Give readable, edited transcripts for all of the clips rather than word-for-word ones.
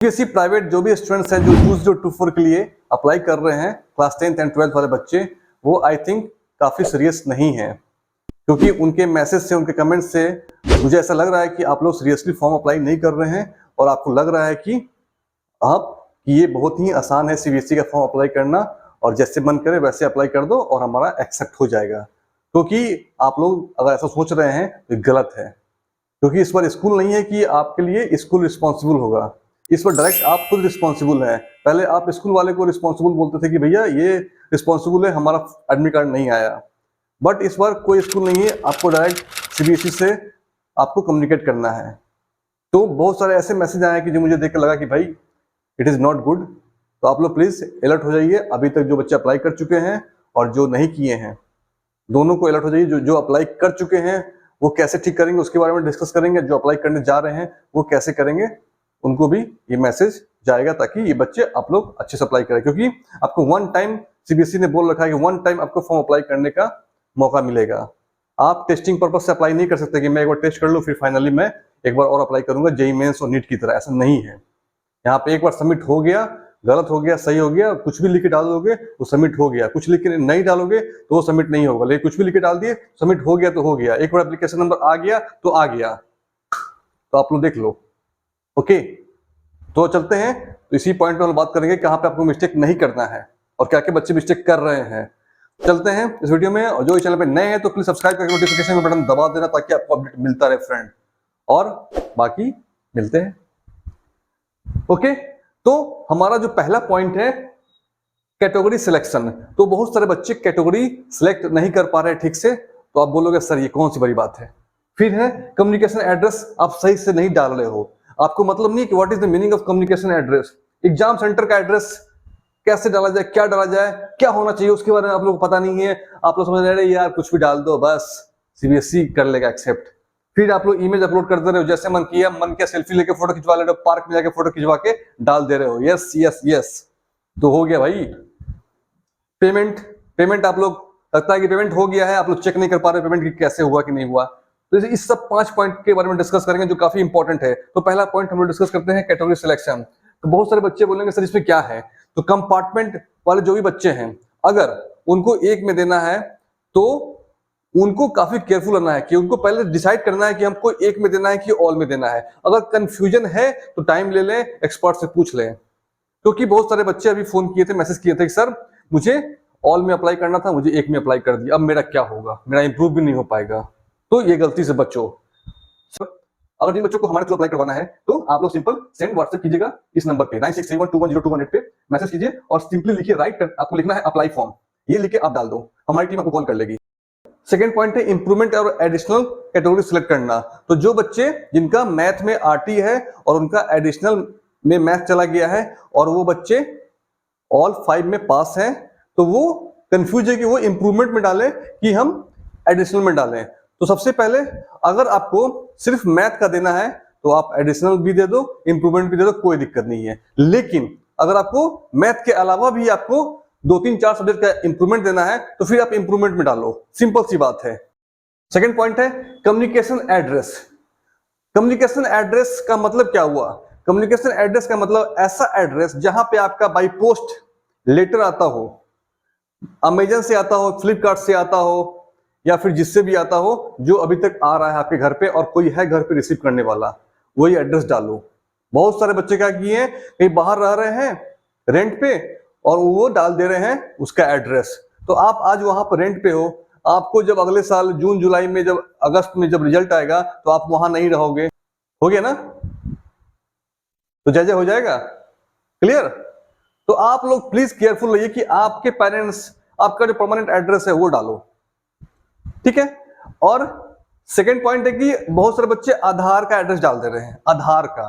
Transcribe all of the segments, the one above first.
CBSE private जो भी students हैं जो 2024 के लिए अप्लाई कर रहे हैं, क्लास 10th एंड 12th वाले बच्चे, वो आई थिंक काफ़ी सीरियस नहीं है, क्योंकि उनके मैसेज से, उनके कमेंट से मुझे ऐसा लग रहा है कि आप लोग सीरियसली फॉर्म अप्लाई नहीं कर रहे हैं और आपको लग रहा है कि ये बहुत ही आसान है सीबीएसई का फॉर्म अप्लाई करना और जैसे मन करे वैसे अप्लाई कर दो और हमारा एक्सेप्ट हो जाएगा। क्योंकि आप लोग अगर ऐसा सोच रहे हैं तो गलत है, क्योंकि इस बार स्कूल नहीं है कि आपके लिए स्कूल रिस्पॉन्सिबल होगा। इस पर डायरेक्ट आप खुद रिस्पॉन्सिबल है। पहले आप स्कूल वाले को रिस्पॉन्सिबल बोलते थे कि भैया ये रिस्पॉन्सिबल है, हमारा एडमिट कार्ड नहीं आया। बट इस बार कोई स्कूल नहीं है, आपको डायरेक्ट सीबीएसई से आपको कम्युनिकेट करना है। तो बहुत सारे ऐसे मैसेज आए कि जो मुझे देख कर लगा कि भाई इट इज़ नॉट गुड। तो आप लोग प्लीज़ अलर्ट हो जाइए। अभी तक जो बच्चे अप्लाई कर चुके हैं और जो नहीं किए हैं, दोनों को अलर्ट हो जाइए। जो अप्लाई कर चुके हैं वो कैसे ठीक करेंगे उसके बारे में डिस्कस करेंगे। जो अप्लाई करने जा रहे हैं वो कैसे करेंगे, उनको भी ये मैसेज जाएगा ताकि ये बच्चे आप लोग अच्छे से अप्लाई करें। क्योंकि आपको वन टाइम सीबीएसई ने बोल रखा है कि वन टाइम आपको फॉर्म अप्लाई करने का मौका मिलेगा। आप टेस्टिंग पर्पज से अप्लाई नहीं कर सकते कि मैं एक बार टेस्ट कर लूँ फिर फाइनली मैं एक बार और अप्लाई करूंगा जेईई मेंस और नीट की तरह। ऐसा नहीं है। यहाँ पे एक बार सबमिट हो गया, गलत हो गया, सही हो गया, कुछ भी लिख के डाल दोगे तो सबमिट हो गया। कुछ लिख के नहीं डालोगे तो वो सबमिट नहीं होगा। लेकिन कुछ भी लिख के डाल दिए, सबमिट हो गया तो हो गया। एक बार एप्लीकेशन नंबर आ गया तो आ गया। तो आप लोग देख लो। ओके, तो चलते हैं। तो इसी पॉइंट पे हम बात करेंगे कहाँ पे आपको मिस्टेक नहीं करना है और क्या क्या बच्चे मिस्टेक कर रहे हैं। चलते हैं इस वीडियो में। और जो इस चैनल पे नए हैं तो प्लीज सब्सक्राइब करके नोटिफिकेशन बटन दबा देना ताकि आपको अपडेट मिलता रहे फ्रेंड। और बाकी मिलते हैं। ओके, तो हमारा जो पहला पॉइंट है कैटेगरी सिलेक्शन। तो बहुत सारे बच्चे कैटेगरी सिलेक्ट नहीं कर पा रहे ठीक से। तो आप बोलोगे सर ये कौन सी बड़ी बात है। फिर है कम्युनिकेशन एड्रेस आप सही से नहीं डाल रहे हो। आपको मतलब नहीं कि what is the meaning of communication address. Exam centre का एड्रेस कैसे डाला जाए, क्या डाला जाए, क्या होना चाहिए उसके बारे में आप लोगों को पता नहीं है। आप लोग समझ रहे हैं यार कुछ भी डाल दो बस सीबीएसई कर लेगा एक्सेप्ट। फिर आप लोग इमेज अपलोड कर दे रहे हो, जैसे मन किया सेल्फी लेके फोटो खिंचवा ले रहे हो, पार्क में जाके फोटो खिंचवा के डाल दे रहे हो। यस यस यस, तो हो गया भाई। पेमेंट आप लोग लगता है कि पेमेंट हो गया है, आप लोग चेक नहीं कर पा रहे पेमेंट कैसे हुआ कि नहीं हुआ। तो इस सब 5 पॉइंट के बारे में डिस्कस करेंगे जो काफी इंपॉर्टेंट है। तो पहला पॉइंट हम लोग डिस्कस करते हैं कैटेगरी सिलेक्शन। तो बहुत सारे बच्चे बोलेंगे सर इसमें क्या है। तो कंपार्टमेंट वाले जो भी बच्चे हैं, अगर उनको एक में देना है तो उनको काफी केयरफुल रहना है कि उनको पहले डिसाइड करना है कि हमको एक में देना है कि ऑल में देना है। अगर कंफ्यूजन है तो टाइम ले लें, एक्सपर्ट से पूछ लें। क्योंकि बहुत सारे बच्चे अभी फोन किए थे, मैसेज किए थे कि सर मुझे ऑल में अप्लाई करना था, मुझे एक में अप्लाई कर दिया, अब मेरा क्या होगा, मेरा इंप्रूव भी नहीं हो पाएगा। तो ये गलती से बच्चों। अगर जिन बच्चों को हमारे थ्रू अप्लाई करवाना है तो आप लोग सिंपल सेंड व्हाट्सएप कीजिएगा इस नंबर पे 9631210218 पे मैसेज कीजिए और सिंपली लिखिए आपको लिखना है अप्लाई फॉर्म। ये लिख के आप डाल दो, हमारी टीम आपको कॉल कर लेगी। सेकेंड पॉइंट है इंप्रूवमेंट और एडिशनल कैटेगरी सिलेक्ट करना। तो जो बच्चे जिनका मैथ में आरटी है और उनका एडिशनल में मैथ चला गया है और वो बच्चे ऑल 5 में पास हैं, तो वो कंफ्यूज है कि वो इंप्रूवमेंट में डालें कि हम एडिशनल में डालें। तो सबसे पहले अगर आपको सिर्फ मैथ का देना है तो आप एडिशनल भी दे दो, इंप्रूवमेंट भी दे दो, कोई दिक्कत नहीं है। लेकिन अगर आपको मैथ के अलावा भी आपको 2-3-4 सब्जेक्ट का इंप्रूवमेंट देना है तो फिर आप इंप्रूवमेंट में डालो, सिंपल सी बात है। सेकेंड पॉइंट है कम्युनिकेशन एड्रेस। कम्युनिकेशन एड्रेस का मतलब क्या हुआ। कम्युनिकेशन एड्रेस का मतलब ऐसा एड्रेस जहां पे आपका बाई पोस्ट लेटर आता हो, अमेजन से आता हो, फ्लिपकार्ट से आता हो या फिर जिससे भी आता हो, जो अभी तक आ रहा है आपके घर पे और कोई है घर पे रिसीव करने वाला, वही एड्रेस डालो। बहुत सारे बच्चे क्या किए हैं, कहीं बाहर रह रहे हैं रेंट पे और वो डाल दे रहे हैं उसका एड्रेस। तो आप आज वहां पर रेंट पे हो, आपको जब अगले साल जून जुलाई में जब अगस्त में जब रिजल्ट आएगा तो आप वहां नहीं रहोगे। हो गया ना, तो जय जय हो जाएगा। क्लियर। तो आप लोग प्लीज केयरफुल रहिए कि आपके पेरेंट्स आपका जो परमानेंट एड्रेस है वो डालो, ठीक है। और सेकेंड पॉइंट है कि बहुत सारे बच्चे आधार का एड्रेस डाल दे रहे हैं। आधार का,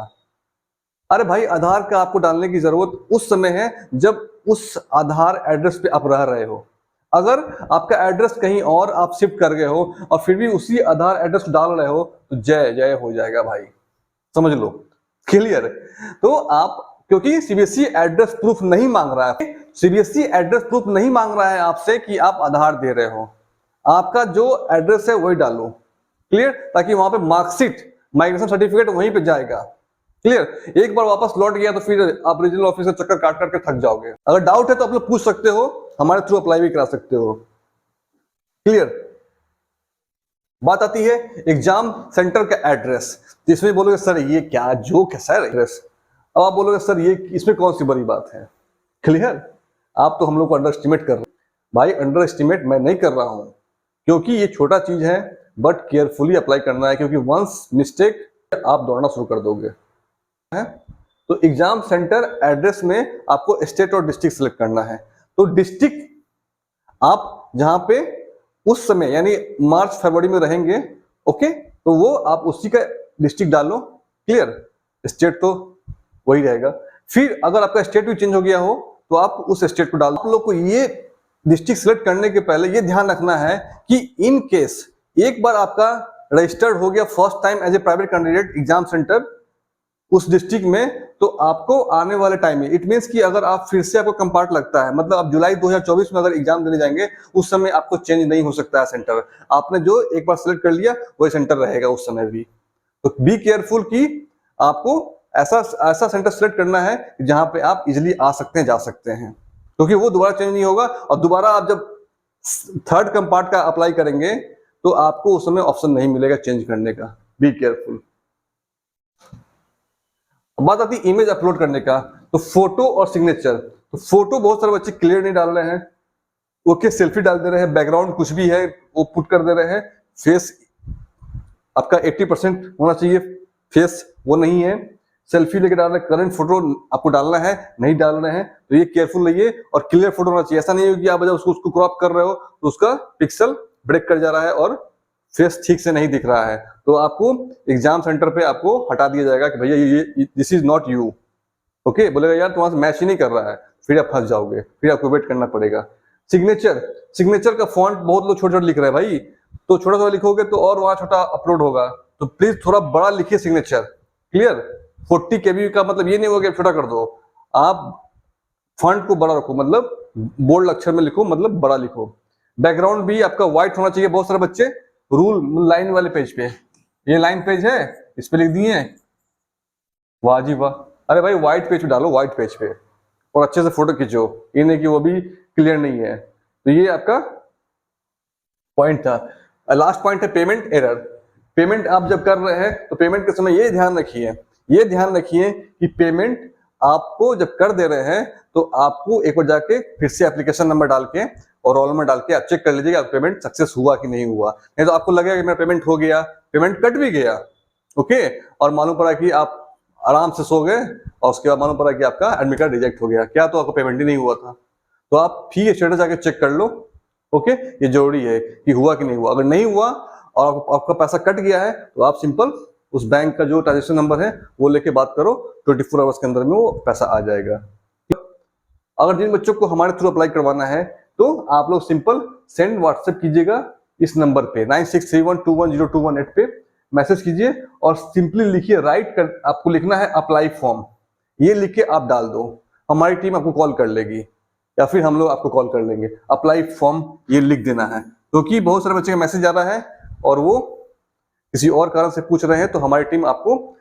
अरे भाई आधार का आपको डालने की जरूरत उस समय है जब उस आधार एड्रेस पे आप रह रहे हो। अगर आपका एड्रेस कहीं और आप शिफ्ट कर गए हो और फिर भी उसी आधार एड्रेस को डाल रहे हो तो जय जय हो जाएगा भाई, समझ लो। क्लियर। तो आप, क्योंकि सीबीएसई एड्रेस प्रूफ नहीं मांग रहा है, सीबीएसई एड्रेस प्रूफ नहीं मांग रहा है आपसे कि आप आधार दे रहे हो। आपका जो एड्रेस है वही डालो। क्लियर, ताकि वहां पे मार्कशीट, माइग्रेशन सर्टिफिकेट वहीं पे जाएगा। क्लियर? एक बार वापस लौट गया तो फिर आप रीजनल ऑफिस का चक्कर काट करके थक जाओगे। अगर डाउट है तो आप लोग पूछ सकते हो, हमारे थ्रू अप्लाई भी करा सकते हो। क्लियर? बात आती है एग्जाम सेंटर का एड्रेस। इसमें बोलोगे सर ये क्या जोक है सर एड्रेस। अब आप बोलोगे सर ये इसमें कौन सी बड़ी बात है। क्लियर? आप तो हम लोग को अंडर एस्टिमेट कर रहे हैं। भाई अंडर एस्टिमेट मैं नहीं कर रहा हूं, क्योंकि ये छोटा चीज है, बट केयरफुली अप्लाई करना है, क्योंकि वंस मिस्टेक आप दौड़ना शुरू कर दोगे। है तो एग्जाम सेंटर एड्रेस में आपको स्टेट और डिस्ट्रिक्ट सिलेक्ट करना है। तो डिस्ट्रिक्ट आप जहां पे उस समय यानी मार्च फरवरी में रहेंगे, ओके, तो वो आप उसी का डिस्ट्रिक्ट डालो। क्लियर? स्टेट तो वही रहेगा। फिर अगर आपका स्टेट भी चेंज हो गया हो तो आप उस स्टेट को डाल। आप लोग को ये डिस्ट्रिक्ट सिलेक्ट करने के पहले ये ध्यान रखना है कि इन केस एक बार आपका रजिस्टर्ड हो गया first time as a private candidate exam centre उस डिस्ट्रिक्ट में, तो आपको आने वाले टाइम में इट मींस कि अगर आप फिर से आपको कंपार्ट लगता है, मतलब आप जुलाई 2024 में अगर एग्जाम देने जाएंगे उस समय आपको चेंज नहीं हो सकता है सेंटर। आपने जो एक बार सिलेक्ट कर लिया वही सेंटर रहेगा उस समय भी। तो बी केयरफुल कि आपको ऐसा सेंटर सिलेक्ट करना है जहां पे आप इजिली आ सकते हैं, जा सकते हैं, क्योंकि वो दोबारा चेंज नहीं होगा। और दोबारा आप जब थर्ड कंपार्ट का अप्लाई करेंगे तो आपको उस समय ऑप्शन नहीं मिलेगा चेंज करने का। Be careful. बात आती है इमेज अपलोड करने का, तो फोटो और सिग्नेचर। तो फोटो बहुत सारे बच्चे क्लियर नहीं डाल रहे हैं, ओके, सेल्फी डाल दे रहे हैं, बैकग्राउंड कुछ भी है वो पुट कर दे रहे हैं, फेस आपका 80% होना चाहिए, फेस वो नहीं है, सेल्फी लेके डाल रहे हैं, करंट फोटो आपको डालना है, नहीं डाल रहे हैं, तो ये केयरफुल रहिए। और क्लियर फोटो होना चाहिए, ऐसा नहीं है कि आप जब उसको क्रॉप कर रहे हो तो उसका पिक्सल ब्रेक कर जा रहा है और फेस ठीक से नहीं दिख रहा है, तो आपको एग्जाम सेंटर पे आपको हटा दिया जाएगा कि भैया ये this is not you. Okay, बोलेगा यार तुम्हारा मैच ही नहीं कर रहा है, फिर आप फंस जाओगे, फिर आपको वेट करना पड़ेगा। सिग्नेचर का फॉन्ट बहुत लोग छोटा छोटा लिख रहे हैं भाई, तो छोटा छोटा लिखोगे तो और वहां छोटा अपलोड होगा, तो प्लीज थोड़ा बड़ा लिखिए सिग्नेचर। क्लियर? 40 KB का मतलब ये नहीं होगा कि छोटा कर दो, आप फॉन्ट को बड़ा रखो, मतलब बोल्ड अक्षर में लिखो, मतलब बड़ा लिखो। बैकग्राउंड भी आपका व्हाइट होना चाहिए। बहुत सारे बच्चे रूल लाइन वाले पेज पे, ये लाइन पेज है इस पे लिख दिए, वाह जी वाह, अरे भाई व्हाइट पेज पे डालो, व्हाइट पेज पे, और अच्छे से फोटो खींचो, ये नहीं कि वो भी क्लियर नहीं है। तो ये आपका पॉइंट था। लास्ट पॉइंट है पेमेंट एरर। पेमेंट आप जब कर रहे हैं तो पेमेंट के समय ये ध्यान रखिए कि पेमेंट आपको जब कर दे रहे हैं तो आपको एक बार जाके फिर से एप्लीकेशन नंबर डाल के और रोल नंबर डाल के आप चेक कर लीजिएगा पेमेंट सक्सेस हुआ कि नहीं हुआ। नहीं तो आपको लगेगा कि मेरा पेमेंट हो गया, पेमेंट कट भी गया, ओके, और मालूम पड़ा कि आप आराम से सो गए और उसके बाद मालूम पड़ा कि आपका एडमिट कार्ड रिजेक्ट हो गया। क्या? तो आपको पेमेंट ही नहीं हुआ था। तो आप फी स्टेटस जाके चेक कर लो, ओके, ये जरूरी है कि हुआ कि नहीं हुआ। अगर नहीं हुआ और आपका पैसा कट गया है तो आप सिंपल उस बैंक का जो ट्रांजेक्शन नंबर है वो लेके बात करो, 24 आवर्स के अंदर में वो पैसा आ जाएगा। अगर जिन बच्चों को हमारे थ्रू अप्लाई करवाना है तो आप लोग सिंपल सेंड व्हाट्सएप कीजिएगा इस नंबर पे 9631210218 पे मैसेज कीजिए और सिंपली लिखिए राइट कर, आपको लिखना है अप्लाई फॉर्म, ये लिख के आप डाल दो, हमारी टीम आपको कॉल कर लेगी या फिर हम लोग आपको कॉल कर लेंगे। अप्लाई फॉर्म ये लिख देना है, क्योंकि बहुत सारे बच्चे का मैसेज आ रहा है और वो किसी और कारण से पूछ रहे हैं, तो हमारी टीम आपको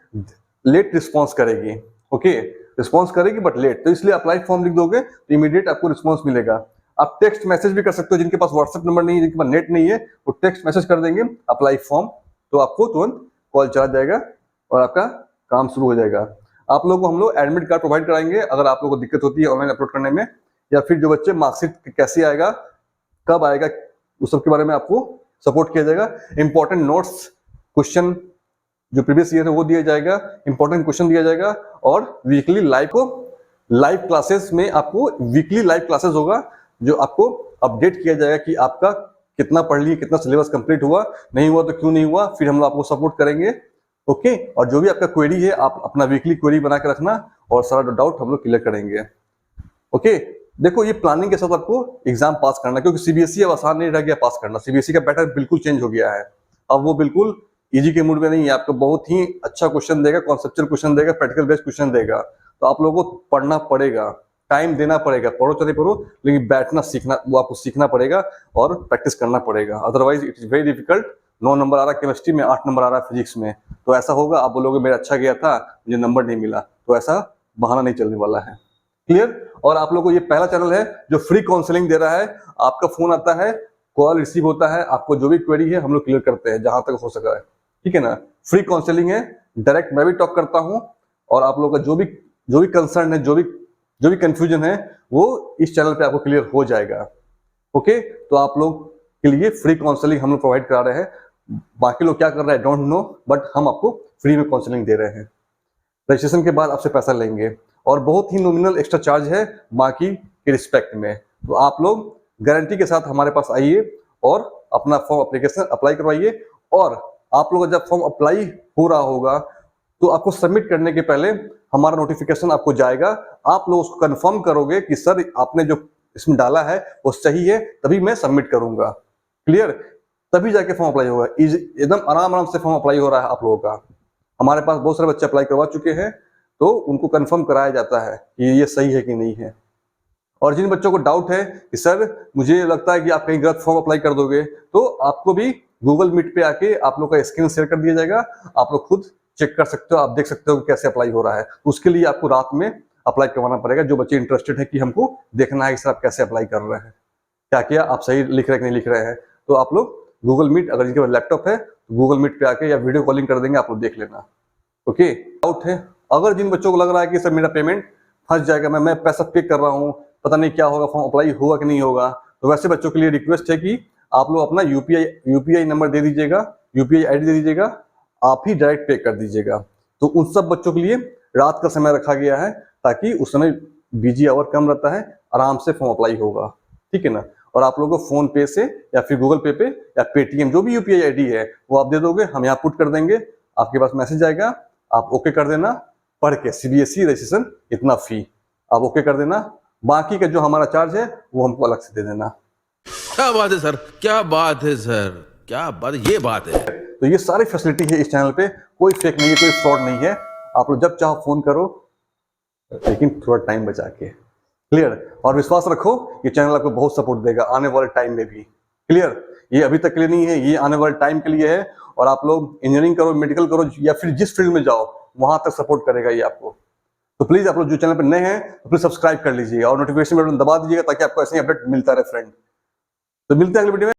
लेट रिस्पॉन्स करेगी, ओके, रिस्पॉन्स करेगी बट लेट, तो इसलिए अप्लाई फॉर्म लिख दोगे तो इमीडिएट आपको रिस्पॉन्स मिलेगा। आप टेक्स्ट मैसेज भी कर सकते हो, जिनके पास व्हाट्सएप नंबर नहीं है, जिनके पास नेट नहीं है, वो टेक्स्ट मैसेज कर देंगे अप्लाई फॉर्म, तो आपको तुरंत कॉल चला जाएगा और आपका काम शुरू हो जाएगा। आप लोगों को हम लोग एडमिट कार्ड प्रोवाइड कराएंगे अगर आप लोगों को दिक्कत होती है ऑनलाइन अपलोड करने में, या फिर जो बच्चे मार्कशीट कैसे आएगा, कब आएगा, उस सब के बारे में आपको सपोर्ट किया जाएगा। इंपॉर्टेंट नोट्स, क्वेश्चन जो प्रीवियस ईयर है वो दिया जाएगा, इंपॉर्टेंट क्वेश्चन दिया जाएगा, और वीकली लाइव क्लासेस में आपको वीकली लाइव क्लासेस होगा जो आपको अपडेट किया जाएगा कि आपका कितना पढ़ लिए, कितना सिलेबस कंप्लीट हुआ, नहीं हुआ तो क्यों नहीं हुआ, फिर हम लोग आपको सपोर्ट करेंगे, ओके। और जो भी आपका क्वेरी है आप अपना वीकली क्वेरी बना के रखना और सारा डाउट हम लोग क्लियर करेंगे, ओके। देखो ये प्लानिंग के साथ आपको एग्जाम पास करना, क्योंकि सीबीएसई अब आसान नहीं रह गया पास करना, सीबीएसई का पैटर्न बिल्कुल चेंज हो गया है, अब वो बिल्कुल इजी के मूड में नहीं है, आपको बहुत ही अच्छा क्वेश्चन देगा, कॉन्सेप्चुअल क्वेश्चन देगा, प्रैक्टिकल बेस्ड क्वेश्चन देगा, तो आप लोगों को पढ़ना पड़ेगा, टाइम देना पड़ेगा, पढ़ो चले पढ़ो, लेकिन बैठना सीखना, वो आपको सीखना पड़ेगा और प्रैक्टिस करना पड़ेगा, otherwise it is very difficult 9 number आ रहा है केमिस्ट्री में, 8 नंबर आ रहा है फिजिक्स में, तो ऐसा होगा आप बोलोगे मेरा अच्छा गया था, मुझे नंबर नहीं मिला, तो ऐसा बहाना नहीं चलने वाला है। क्लियर? और आप लोगों को ये पहला चैनल है जो फ्री काउंसलिंग दे रहा है। आपका फोन आता है, कॉल रिसीव होता है, आपको जो भी क्वेरी है हम लोग क्लियर करते हैं जहां तक हो सका है, ठीक है ना। फ्री काउंसलिंग है, डायरेक्ट मैं भी टॉक करता हूं, और आप लोगों का जो भी कंसर्न है, जो भी कंफ्यूजन है, वो इस चैनल पे आपको क्लियर हो जाएगा। ओके, तो आप लोग के लिए फ्री काउंसलिंग हम लोग प्रोवाइड करा रहे हैं। बाकी लोग क्या कर रहे हैं डोंट नो, बट हम आपको फ्री में काउंसलिंग दे रहे हैं। रजिस्ट्रेशन के बाद आपसे पैसा लेंगे और बहुत ही नॉमिनल एक्स्ट्रा चार्ज है बाकी के रिस्पेक्ट में। तो आप लोग गारंटी के साथ हमारे पास आइए और अपना फॉर्म एप्लीकेशन अप्लाई करवाइए। और आप लोग जब फॉर्म अप्लाई हो रहा होगा तो आपको सबमिट करने के पहले हमारा नोटिफिकेशन आपको जाएगा, आप लोग उसको कंफर्म करोगे कि सर आपने जो इसमें डाला है वो सही है, तभी मैं सबमिट करूंगा। क्लियर? तभी जाके फॉर्म अप्लाई होगा। एकदम आराम से फॉर्म अप्लाई हो रहा है आप लोगों का। हमारे पास बहुत सारे बच्चे अप्लाई करवा चुके हैं, तो उनको कंफर्म कराया जाता है कि ये सही है कि नहीं है। और जिन बच्चों को डाउट है कि सर मुझे लगता है कि आप कहीं गलत फॉर्म अप्लाई कर दोगे, तो आपको भी गूगल मीट पे आके आप लोग का स्क्रीन शेयर कर दिया जाएगा, आप लोग खुद चेक कर सकते हो, आप देख सकते हो कि कैसे अप्लाई हो रहा है। उसके लिए आपको रात में अप्लाई करवाना पड़ेगा। जो बच्चे इंटरेस्टेड है कि हमको देखना है कि सर आप कैसे अप्लाई कर रहे हैं, क्या किया, आप सही लिख रहे हैं कि नहीं लिख रहे हैं, तो आप लोग गूगल मीट, अगर जिनके पास लैपटॉप है तो गूगल मीट पे आके या वीडियो कॉलिंग कर देंगे, आप लोग देख लेना। ओके, डाउट है? अगर जिन बच्चों को लग रहा है कि सर मेरा पेमेंट फंस जाएगा, मैं पैसा पे कर रहा हूँ, पता नहीं क्या होगा, फॉर्म अप्लाई होगा कि नहीं होगा, तो वैसे बच्चों के लिए रिक्वेस्ट है कि आप लोग अपना यूपीआई नंबर दे दीजिएगा, यूपीआई आईडी दे दीजिएगा, आप ही डायरेक्ट पे कर दीजिएगा। तो उन सब बच्चों के लिए रात का समय रखा गया है, ताकि उस समय बिजी आवर कम रहता है, आराम से फॉर्म अप्लाई होगा, ठीक है ना। और आप लोगों को फोन पे से या फिर गूगल पे या पेटीएम, जो भी यूपीआई आईडी है वो आप दे दोगे, हम यहाँ पुट कर देंगे, आपके पास मैसेज आएगा, आप ओके कर देना, पढ़ के सीबीएसई रजिस्ट्रेशन इतना फी आप ओके कर देना, बाकी का जो हमारा चार्ज है वो हमको अलग से दे देना। क्या बात है सर, क्या बात है सर, क्या बात, ये बात है। तो ये सारी फैसिलिटी है इस चैनल पे, कोई फेक नहीं है, कोई फ्रॉड नहीं है। आप लोग जब चाहो फोन करो, लेकिन थोड़ा टाइम बचा के। क्लियर? और विश्वास रखो, ये चैनल आपको बहुत सपोर्ट देगा आने वाले टाइम में भी। क्लियर? ये अभी तक के लिए नहीं है, ये आने वाले टाइम के लिए है। और आप लोग इंजीनियरिंग करो, मेडिकल करो, या फिर जिस फील्ड में जाओ वहां तक सपोर्ट करेगा ये आपको। तो प्लीज आप लोग जो चैनल पर नए हैं तो प्लीज सब्सक्राइब कर लीजिए और नोटिफिकेशन बटन दबा दीजिएगा, ताकि आपको ऐसे ही अपडेट मिलता रहे फ्रेंड। तो मिलते हैं अगले वीडियो में।